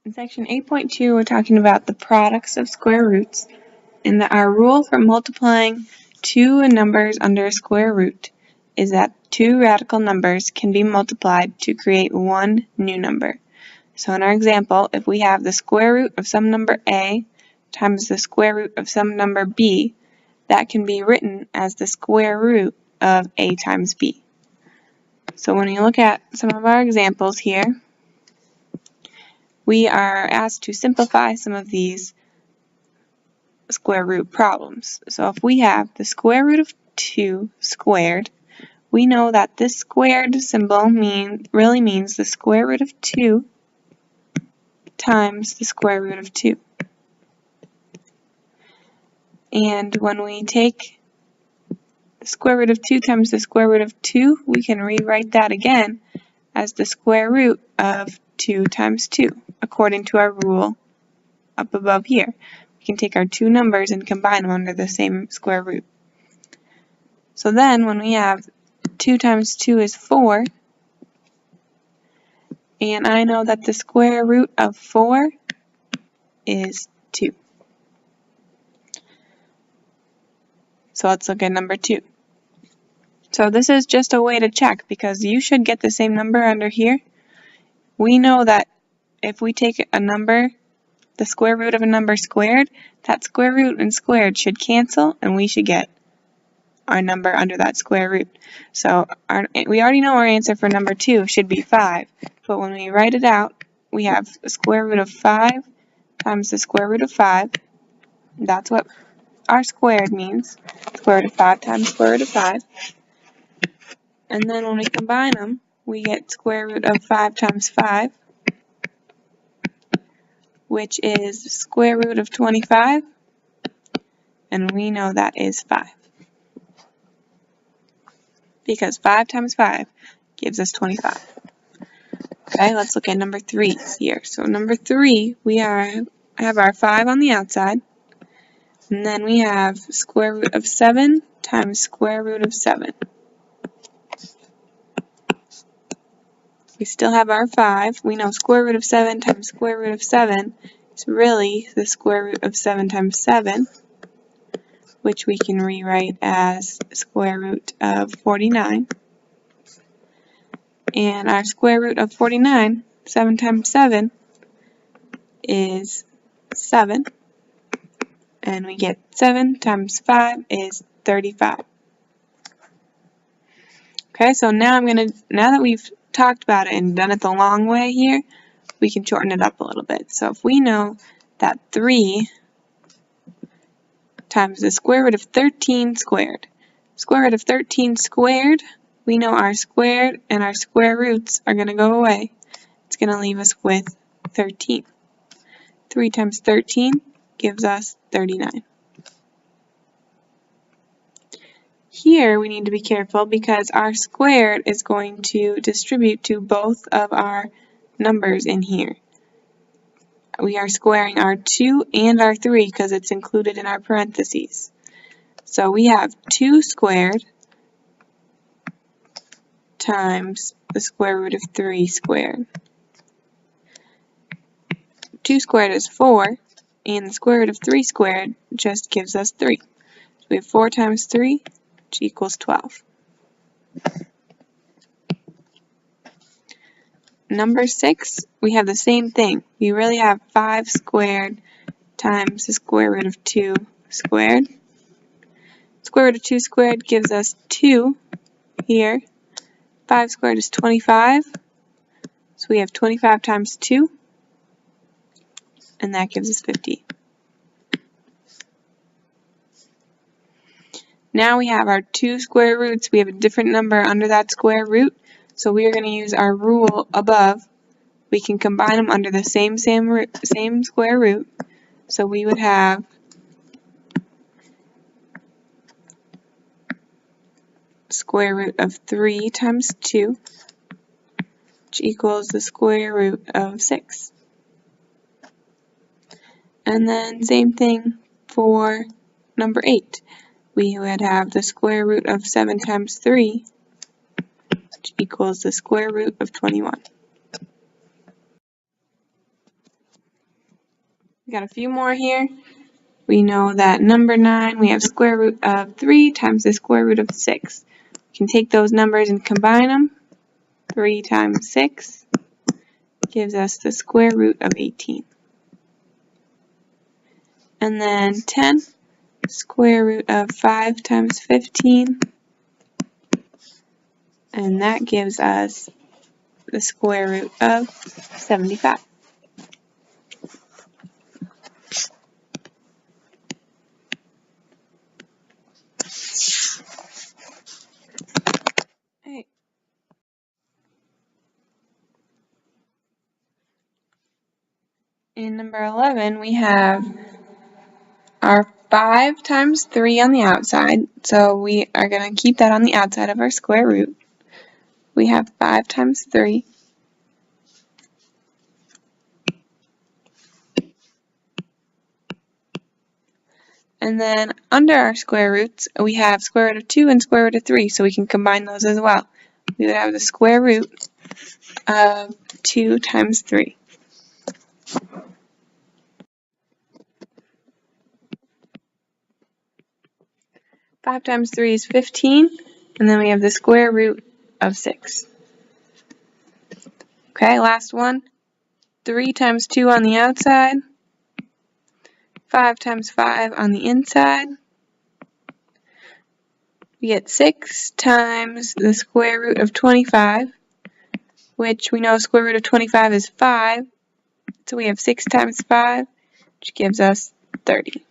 In section 8.2, we're talking about the products of square roots, and our rule for multiplying two numbers under a square root is that two radical numbers can be multiplied to create one new number. So in our example, if we have the square root of some number a times the square root of some number b, that can be written as the square root of a times b. So when we look at some of our examples here, we are asked to simplify some of these square root problems. So if we have the square root of 2 squared, we know that this squared symbol really means the square root of 2 times the square root of 2. And when we take the square root of 2 times the square root of 2, we can rewrite that again as the square root of 2 times 2, according to our rule up above here. We can take our two numbers and combine them under the same square root. So then when we have 2 times 2 is 4, and I know that the square root of 4 is 2. So let's look at number 2. So this is just a way to check, because you should get the same number under here. We know that if we take a number, the square root of a number squared, that square root and squared should cancel, and we should get our number under that square root. So we already know our answer for number 2 should be 5, but when we write it out, we have the square root of 5 times the square root of 5. That's what our squared means, square root of 5 times square root of 5. And then when we combine them, we get square root of 5 times 5, which is the square root of 25, and we know that is 5. Because 5 times 5 gives us 25. Okay, let's look at number 3 here. So number 3, we have our 5 on the outside, and then we have square root of 7 times square root of 7. We still have our 5. We know square root of 7 times square root of 7 is really the square root of 7 times 7, which we can rewrite as square root of 49. And our square root of 49, 7 times 7, is 7. And we get 7 times 5 is 35. Okay, so now that we've talked about it and done it the long way here, we can shorten it up a little bit. So if we know that 3 times the square root of 13 squared, square root of 13 squared, we know our squared and our square roots are going to go away. It's going to leave us with 13. 3 times 13 gives us 39. Here we need to be careful because our squared is going to distribute to both of our numbers in here. We are squaring our 2 and our 3 because it's included in our parentheses. So we have 2 squared times the square root of 3 squared. 2 squared is 4, and the square root of 3 squared just gives us 3. So we have 4 times 3, which equals 12. Number 6, we have the same thing. We really have 5 squared times the square root of 2 squared. Square root of 2 squared gives us 2 here. 5 squared is 25. So we have 25 times 2, and that gives us 50. Now we have our 2 square roots. We have a different number under that square root, so we are going to use our rule above. We can combine them under the same square root. So we would have square root of 3 times 2, which equals the square root of 6. And then same thing for number 8. We would have the square root of 7 times 3, which equals the square root of 21. We got a few more here. We know that number 9, we have square root of 3 times the square root of 6. We can take those numbers and combine them. 3 times 6 gives us the square root of 18. And then 10, square root of 5 times 15. And that gives us the square root of 75. Right. In number 11, we have our 5 times 3 on the outside, so we are going to keep that on the outside of our square root. We have 5 times 3. And then under our square roots, we have square root of 2 and square root of 3, so we can combine those as well. We would have the square root of 2 times 3. Five times 3 is 15, and then we have the square root of 6. Okay, last one. 3 times 2 on the outside, 5 times 5 on the inside. We get 6 times the square root of 25, which we know square root of 25 is 5, so we have 6 times 5, which gives us 30.